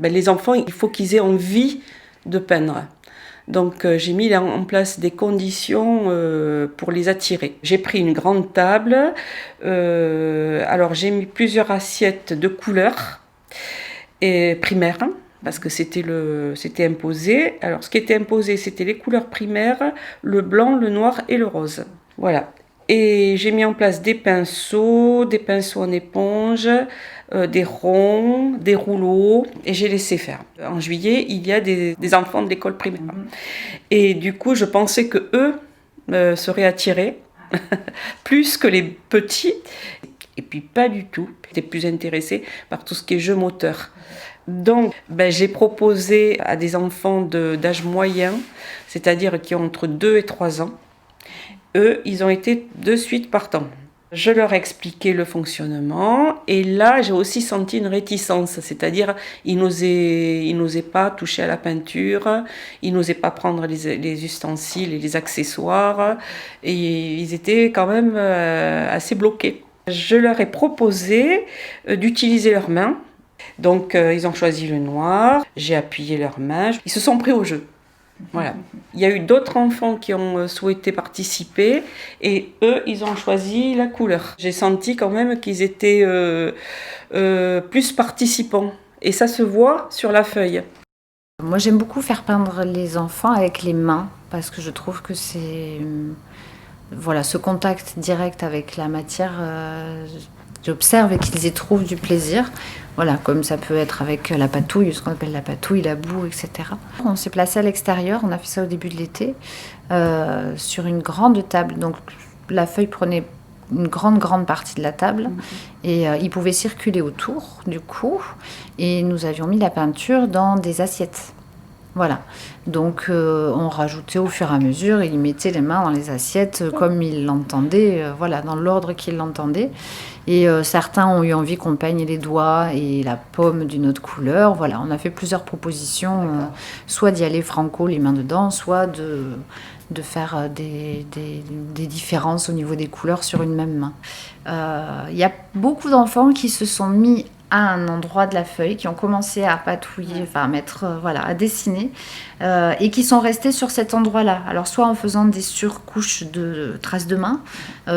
les enfants, il faut qu'ils aient envie de peindre. Donc j'ai mis en place des conditions pour les attirer. J'ai pris une grande table, alors j'ai mis plusieurs assiettes de couleurs et primaires, parce que c'était imposé. Alors ce qui était imposé, c'était les couleurs primaires, le blanc, le noir et le rose. Voilà. Et j'ai mis en place des pinceaux en éponge, des ronds, des rouleaux, et j'ai laissé faire. En juillet, il y a des enfants de l'école primaire. Et du coup, je pensais que eux seraient attirés, plus que les petits. Et puis pas du tout. J'étais plus intéressée par tout ce qui est jeu moteur. Donc, j'ai proposé à des enfants d'âge moyen, c'est-à-dire qui ont entre 2 et 3 ans, eux, ils ont été de suite partants. Je leur ai expliqué le fonctionnement et là, j'ai aussi senti une réticence, c'est-à-dire ils n'osaient pas toucher à la peinture, ils n'osaient pas prendre les ustensiles et les accessoires et ils étaient quand même assez bloqués. Je leur ai proposé d'utiliser leurs mains. Donc ils ont choisi le noir, j'ai appuyé leurs mains, ils se sont pris au jeu. Voilà. Il y a eu d'autres enfants qui ont souhaité participer et eux, ils ont choisi la couleur. J'ai senti quand même qu'ils étaient plus participants et ça se voit sur la feuille. Moi, j'aime beaucoup faire peindre les enfants avec les mains parce que je trouve que c'est voilà, ce contact direct avec la matière. J'observe et qu'ils y trouvent du plaisir. Voilà, comme ça peut être avec la patouille, ce qu'on appelle la patouille, la boue, etc. On s'est placé à l'extérieur, on a fait ça au début de l'été, sur une grande table. Donc la feuille prenait une grande partie de la table et il pouvait circuler autour du coup. Et nous avions mis la peinture dans des assiettes. Voilà, donc on rajoutait au fur et à mesure, il mettait les mains dans les assiettes comme il l'entendait, voilà, dans l'ordre qu'il l'entendait. Et certains ont eu envie qu'on peigne les doigts et la paume d'une autre couleur. Voilà, on a fait plusieurs propositions, soit d'y aller franco, les mains dedans, soit de faire des différences au niveau des couleurs sur une même main. Il y a beaucoup d'enfants qui se sont mis à un endroit de la feuille, qui ont commencé à patouiller, enfin à mettre, voilà, à dessiner, et qui sont restés sur cet endroit-là. Alors soit en faisant des surcouches de traces de main,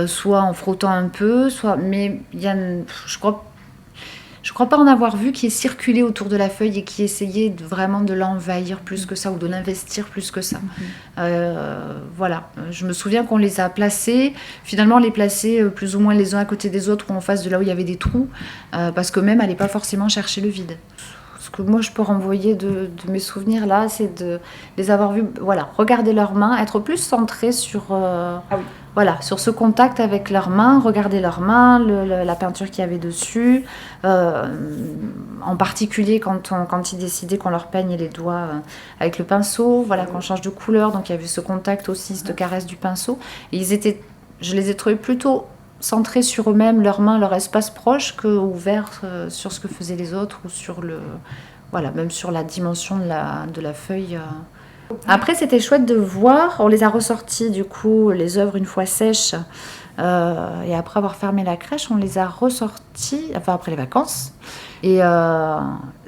soit en frottant un peu, mais il y a, je crois pas en avoir vu qui est circulé autour de la feuille et qui essayait vraiment de l'envahir plus que ça ou de l'investir plus que ça. Voilà, je me souviens qu'on les a placés, finalement les placer plus ou moins les uns à côté des autres ou en face de là où il y avait des trous, parce que même elle n'allait pas forcément chercher le vide. Ce que moi je peux renvoyer de mes souvenirs là, c'est de les avoir vus, voilà, regarder leurs mains, être plus centré sur, voilà, sur ce contact avec leurs mains, regarder leurs mains, la peinture qu'il y avait dessus, en particulier quand ils décidaient qu'on leur peigne les doigts avec le pinceau, voilà, qu'on change de couleur, donc il y avait ce contact aussi, cette caresse du pinceau. Et je les ai trouvés plutôt centrés sur eux-mêmes, leurs mains, leur espace proche, que ouverts sur ce que faisaient les autres ou sur voilà, même sur la dimension de la feuille. Après, c'était chouette de voir. On les a ressortis, du coup, les œuvres une fois sèches. Et après avoir fermé la crèche, on les a ressortis, enfin après les vacances. Et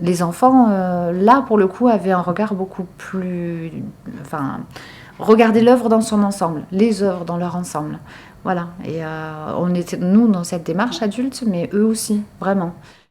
les enfants, là, pour le coup, avaient un regard beaucoup plus... Enfin, regarder l'œuvre dans son ensemble, les œuvres dans leur ensemble. Voilà. Et on était, nous, dans cette démarche adulte, mais eux aussi, vraiment.